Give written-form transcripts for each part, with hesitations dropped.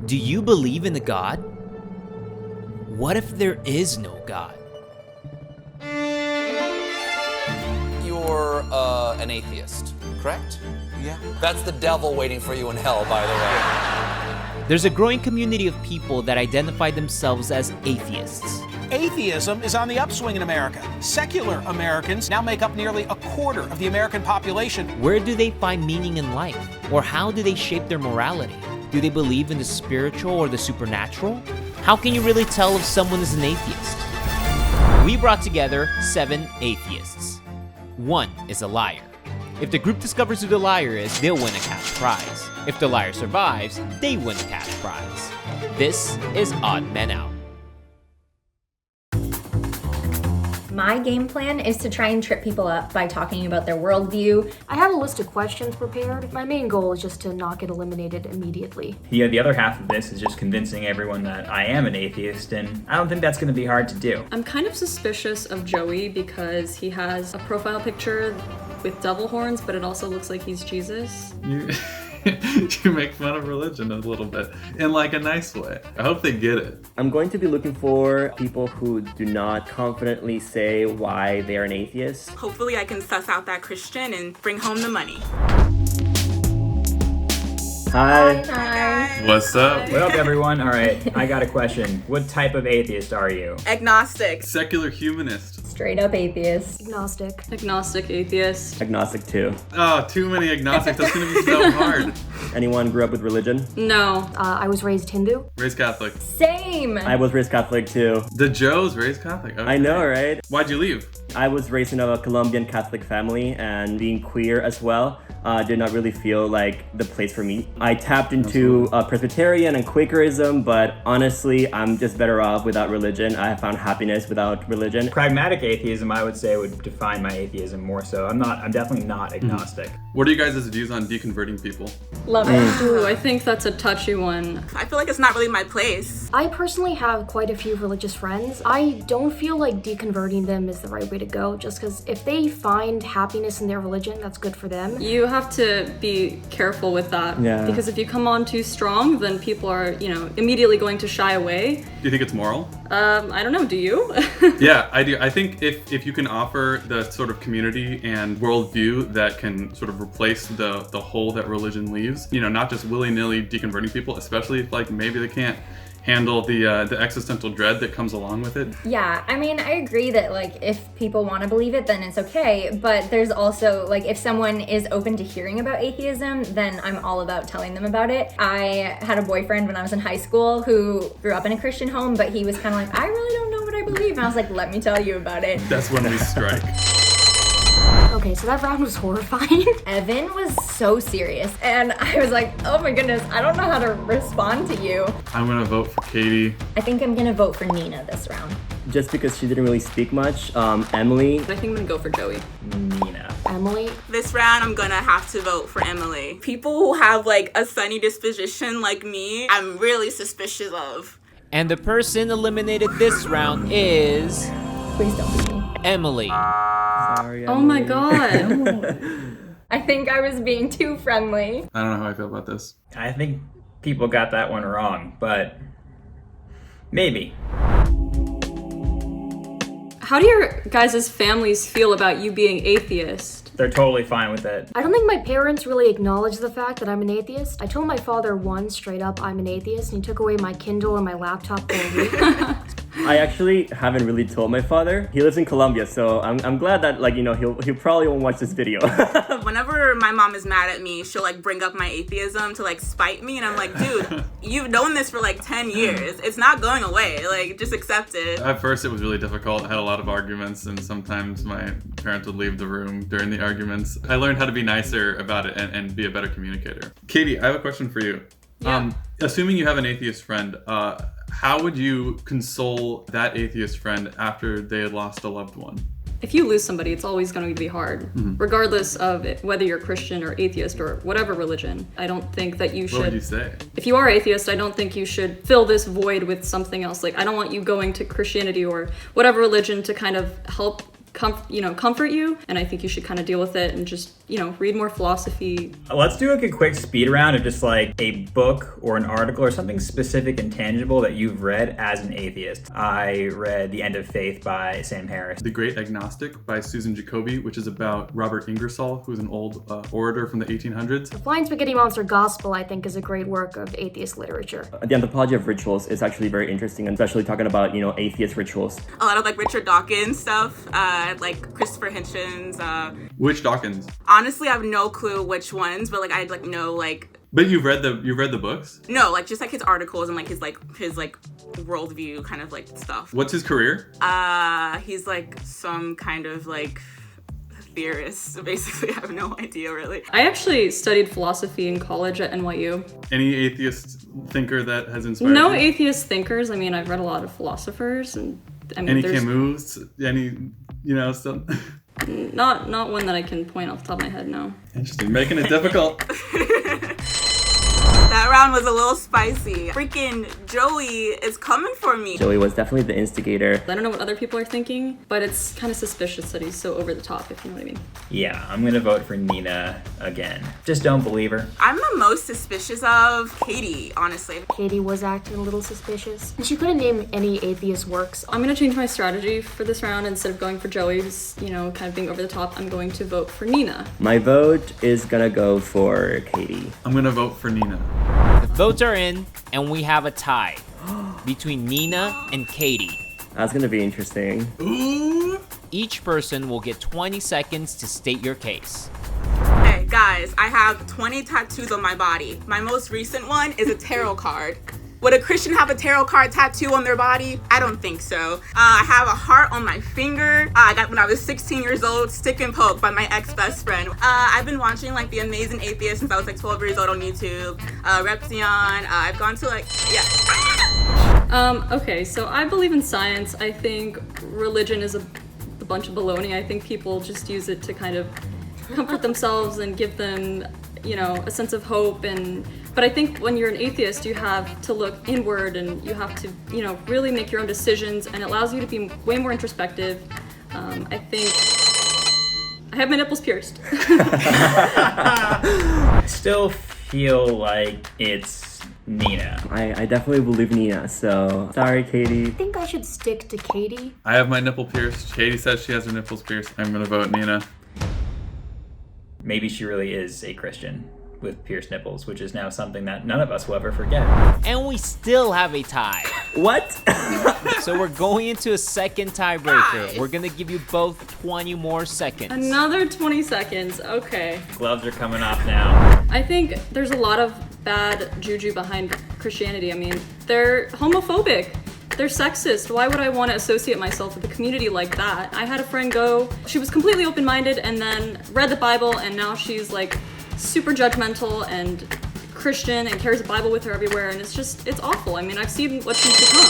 Do you believe in a God? What if there is no God? You're an atheist, correct? Yeah. That's the devil waiting for you in hell, by the way. There's a growing community of people that identify themselves as atheists. Atheism is on the upswing in America. Secular Americans now make up nearly a quarter of the American population. Where do they find meaning in life? Or how do they shape their morality? Do they believe in the spiritual or the supernatural? How can you really tell if someone is an atheist? We brought together 7 atheists. 1 is a liar. If the group discovers who the liar is, they'll win a cash prize. If the liar survives, they win a cash prize. This is Odd Men Out. My game plan is to try and trip people up by talking about their worldview. I have a list of questions prepared. My main goal is just to not get eliminated immediately. Yeah, the other half of this is just convincing everyone that I am an atheist, and I don't think that's going to be hard to do. I'm kind of suspicious of Joey because he has a profile picture with devil horns, but it also looks like he's Jesus. You make fun of religion a little bit in like a nice way. I hope they get it. I'm going to be looking for people who do not confidently say why they're an atheist. Hopefully I can suss out that Christian and bring home the money. Hi. Hi. What's up? What up, everyone? All right, I got a question. What type of atheist are you? Agnostic. Secular humanist. Straight up atheist. Agnostic. Agnostic atheist. Agnostic too. Oh, too many agnostics. That's gonna be so hard. Anyone grew up with religion? No. I was raised Hindu. Raised Catholic. Same. I was raised Catholic too. The Joes raised Catholic. Okay. I know, right? Why'd you leave? I was raised in a Colombian Catholic family, and being queer as well did not really feel like the place for me. I tapped into Presbyterian and Quakerism, but honestly, I'm just better off without religion. I have found happiness without religion. Pragmatic atheism, I would say, would define my atheism more so. I'm definitely not agnostic. What are you guys' views on deconverting people? Love it. Ooh, I think that's a touchy one. I feel like it's not really my place. I personally have quite a few religious friends. I don't feel like deconverting them is the right way to go, just because if they find happiness in their religion, that's good for them. You have to be careful with that. Yeah. Because if you come on too strong, then people are, immediately going to shy away. Do you think it's moral? I don't know, do you? Yeah, I do. I think if you can offer the sort of community and worldview that can sort of replace the hole that religion leaves, not just willy-nilly deconverting people, especially if like maybe they can't handle the existential dread that comes along with it. Yeah, I mean, I agree that like if people want to believe it, then it's okay. But there's also like if someone is open to hearing about atheism, then I'm all about telling them about it. I had a boyfriend when I was in high school who grew up in a Christian home, but he was kind of like, I really don't know what I believe. And I was like, let me tell you about it. That's when we strike. Okay, so that round was horrifying. Evan was so serious, and I was like, oh my goodness, I don't know how to respond to you. I'm gonna vote for Katie. I think I'm gonna vote for Nina this round. Just because she didn't really speak much. Emily. I think I'm gonna go for Joey. Nina. Emily. This round I'm gonna have to vote for Emily. People who have like a sunny disposition like me, I'm really suspicious of. And the person eliminated this round is Please don't be me. Emily. Sorry, Oh my Emily. god. I think I was being too friendly. I don't know how I feel about this. I think people got that one wrong, but maybe. How do your guys' families feel about you being atheist? They're totally fine with it. I don't think my parents really acknowledge the fact that I'm an atheist. I told my father once straight up I'm an atheist, and he took away my Kindle and my laptop for a week. I actually haven't really told my father. He lives in Colombia, so I'm glad that he'll probably won't watch this video. Whenever my mom is mad at me, she'll like bring up my atheism to like spite me, and I'm like, dude, you've known this for like 10 years. It's not going away. Like, just accept it. At first it was really difficult. I had a lot of arguments, and sometimes my parents would leave the room during the arguments. I learned how to be nicer about it and be a better communicator. Katie, I have a question for you. Yeah. Assuming you have an atheist friend, how would you console that atheist friend after they had lost a loved one? If you lose somebody, it's always going to be hard, regardless of whether you're Christian or atheist or whatever religion. I don't think that you should... What would you say? If you are atheist, I don't think you should fill this void with something else. Like, I don't want you going to Christianity or whatever religion to kind of help comfort you, and I think you should kind of deal with it and just, read more philosophy. Let's do like a quick speed round of just like a book or an article or something specific and tangible that you've read as an atheist. I read The End of Faith by Sam Harris. The Great Agnostic by Susan Jacoby, which is about Robert Ingersoll, who's an old orator from the 1800s. The Flying Spaghetti Monster Gospel, I think, is a great work of atheist literature. The Anthropology of Rituals is actually very interesting, and especially talking about, atheist rituals. A lot of like Richard Dawkins stuff, like Christopher Hitchens. Which Dawkins? Honestly, I have no clue which ones, but like I like know like. But you've read the books? No, like just like his articles and like his worldview kind of like stuff. What's his career? He's like some kind of like theorist. Basically, I have no idea really. I actually studied philosophy in college at NYU. Any atheist thinker that has inspired No you? atheist thinkers. I mean, I've read a lot of philosophers, and I mean, any there's Camus? Any stuff? not one that I can point off the top of my head. No. Interesting, making it difficult. That round was a little spicy. Freaking Joey is coming for me. Joey was definitely the instigator. I don't know what other people are thinking, but it's kind of suspicious that he's so over the top, if you know what I mean. Yeah, I'm gonna vote for Nina again. Just don't believe her. I'm the most suspicious of Katie, honestly. Katie was acting a little suspicious. And she couldn't name any atheist works. I'm gonna change my strategy for this round. Instead of going for Joey, who's, kind of being over the top, I'm going to vote for Nina. My vote is gonna go for Katie. I'm gonna vote for Nina. The votes are in, and we have a tie between Nina and Katie. That's gonna be interesting. Ooh. Each person will get 20 seconds to state your case. Hey guys, I have 20 tattoos on my body. My most recent one is a tarot card. Would a Christian have a tarot card tattoo on their body? I don't think so. I have a heart on my finger. I got when I was 16 years old, stick and poke by my ex-best friend. I've been watching like The Amazing Atheist since I was like 12 years old on YouTube. Repzion. I've gone to Okay, so I believe in science. I think religion is a bunch of baloney. I think people just use it to kind of comfort themselves and give them, a sense of hope. But I think when you're an atheist, you have to look inward and you have to, really make your own decisions, and it allows you to be way more introspective. I think I have my nipples pierced. I still feel like it's Nina. I definitely believe Nina, so sorry, Katie. I think I should stick to Katie. I have my nipple pierced. Katie says she has her nipples pierced. I'm gonna vote Nina. Maybe she really is a Christian with pierced nipples, which is now something that none of us will ever forget. And we still have a tie. What? So we're going into a second tiebreaker. We're gonna give you both 20 more seconds. Another 20 seconds, okay. Gloves are coming off now. I think there's a lot of bad juju behind Christianity. I mean, they're homophobic. They're sexist. Why would I want to associate myself with a community like that? I had a friend she was completely open-minded and then read the Bible, and now she's like super judgmental and Christian and carries a Bible with her everywhere, and it's awful. I mean, I've seen what she's become.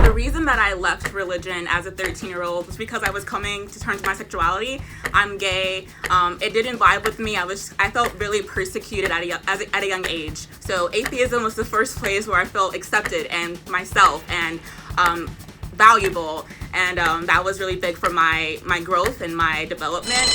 The reason that I left religion as a 13-year-old was because I was coming to terms with my sexuality. I'm gay. It didn't vibe with me. I felt really persecuted at a young age. So atheism was the first place where I felt accepted and myself and valuable, and that was really big for my growth and my development.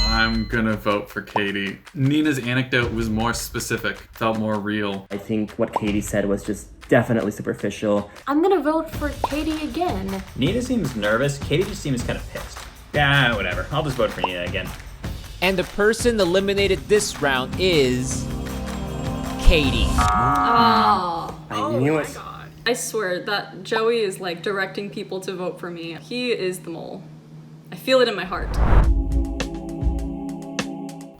I'm gonna vote for Katie. Nina's anecdote was more specific, felt more real. I think what Katie said was just definitely superficial. I'm gonna vote for Katie again. Nina seems nervous. Katie just seems kind of pissed. Yeah, whatever. I'll just vote for Nina again. And the person eliminated this round is Katie. Oh. I knew it. God. I swear that Joey is like directing people to vote for me. He is the mole. I feel it in my heart.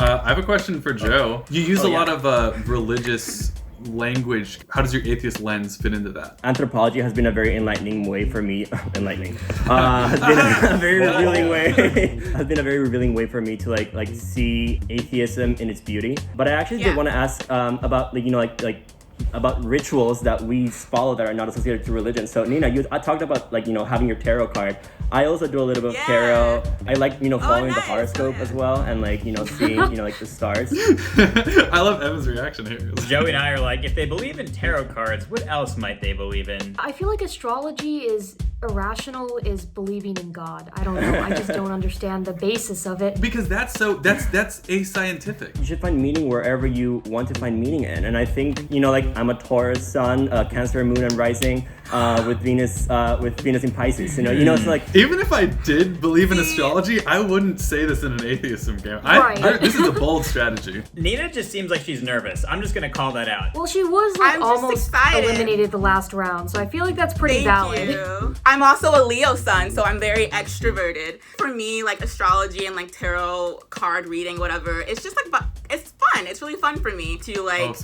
I have a question for Joe. You use a lot of religious language. How does your atheist lens fit into that? Anthropology has been a very enlightening way for me. Has been a very revealing way. Has been a very revealing way for me to like see atheism in its beauty. But I actually did want to ask about about rituals that we follow that are not associated to religion. So Nina, I talked about having your tarot card. I also do a little bit of tarot. I like following the horoscope as well, and seeing the stars. I love Emma's reaction here. Joey and I are like, if they believe in tarot cards, what else might they believe in? I feel like astrology is irrational is believing in God. I don't know. I just don't understand the basis of it. Because that's ascientific. You should find meaning wherever you want to find meaning in. And I think, like I'm a Taurus sun, Cancer moon and rising, with Venus in Pisces. It's like even if I did believe in astrology, I wouldn't say this in an atheism game. This is a bold strategy. Nina just seems like she's nervous. I'm just gonna call that out. Well, she was almost eliminated the last round, so I feel like that's pretty valid. You. I'm also a Leo sun, so I'm very extroverted. For me, like astrology and like tarot card reading, whatever, it's just like it's fun. It's really fun for me to like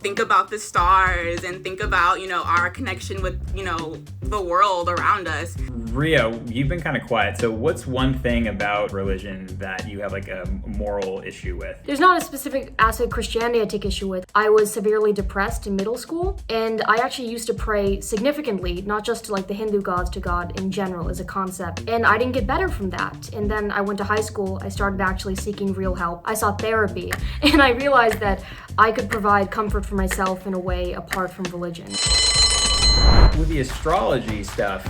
think about the stars and think about our connection with the world around us. Rio, you've been kind of quiet. So what's one thing about religion that you have like a moral issue with? There's not a specific aspect of Christianity I take issue with. I was severely depressed in middle school, and I actually used to pray significantly, not just to like the Hindu gods, to God in general as a concept. And I didn't get better from that. And then I went to high school. I started actually seeking real help. I sought therapy, and I realized that I could provide comfort for myself in a way apart from religion. With the astrology stuff,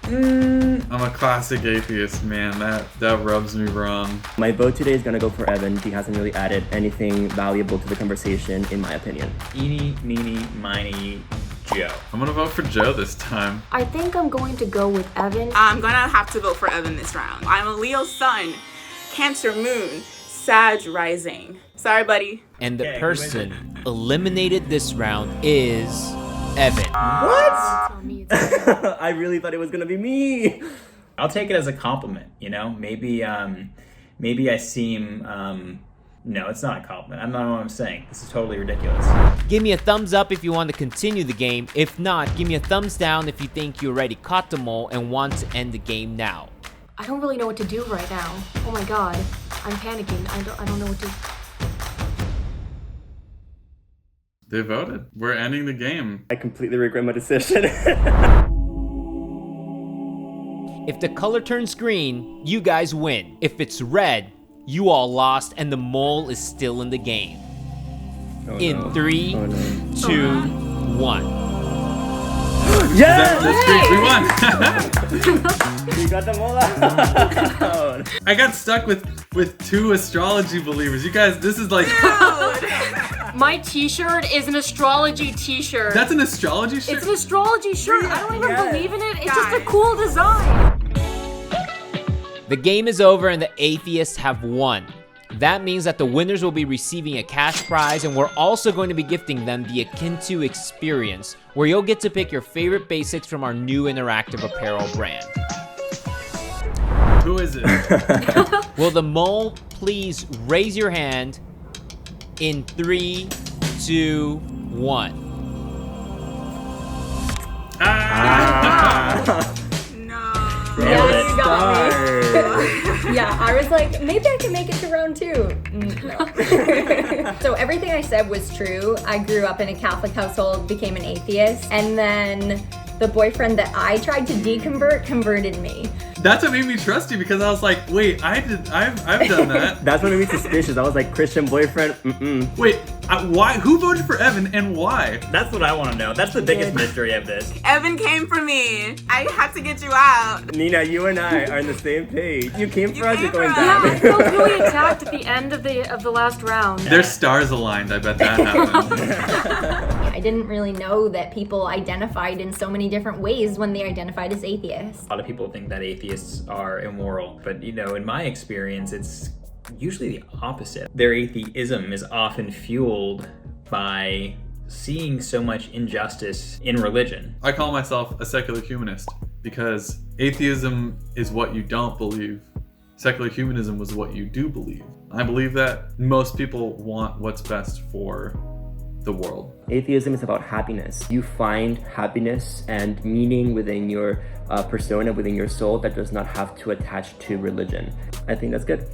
I'm a classic atheist, man. That rubs me wrong. My vote today is gonna go for Evan. He hasn't really added anything valuable to the conversation, in my opinion. Eeny, meeny, miny, Joe. I'm gonna vote for Joe this time. I think I'm going to go with Evan. I'm gonna have to vote for Evan this round. I'm a Leo sun, Cancer moon, Sag rising. Sorry, buddy. And the person eliminated this round is Evan. What? I really thought it was gonna be me. I'll take it as a compliment, Maybe I seem no, it's not a compliment. I'm not what I'm saying. This is totally ridiculous. Give me a thumbs up if you want to continue the game. If not, give me a thumbs down if you think you already caught the mole and want to end the game now. I don't really know what to do right now. Oh my god. I'm panicking. I don't know what to... They voted. We're ending the game. I completely regret my decision. If the color turns green, you guys win. If it's red, you all lost and the mole is still in the game. In 3, 2, 1. Yes! That's great. We won. You got the mole out. I got stuck with 2 astrology believers. You guys, this is like... My t-shirt is an astrology t-shirt. That's an astrology shirt? It's an astrology shirt. I don't even believe in it. It's just a cool design. The game is over and the atheists have won. That means that the winners will be receiving a cash prize, and we're also going to be gifting them the Akin to experience, where you'll get to pick your favorite basics from our new interactive apparel brand. Who is it? Will the mole please raise your hand in 3, 2, 1. No. Yeah, you got me. Yeah, I was like, maybe I can make it to round 2. No. So everything I said was true. I grew up in a Catholic household, became an atheist, and then the boyfriend that I tried to deconvert converted me. That's what made me trust you, because I was like, wait, I've done that. That's what made me suspicious. I was like, Christian boyfriend, Wait, why? Who voted for Evan and why? That's what I want to know. That's the biggest mystery of this. Evan came for me. I had to get you out. Nina, you and I are on the same page. You came for us, you're going Yeah, down. I felt really attacked at the end of the last round. Their stars aligned. I bet that happened. I didn't really know that people identified in so many different ways when they identified as atheists. A lot of people think that atheists are immoral, but in my experience, it's usually the opposite. Their atheism is often fueled by seeing so much injustice in religion. I call myself a secular humanist because atheism is what you don't believe. Secular humanism was what you do believe. I believe that most people want what's best for the world. Atheism is about happiness. You find happiness and meaning within your persona, within your soul, that does not have to attach to religion. I think that's good.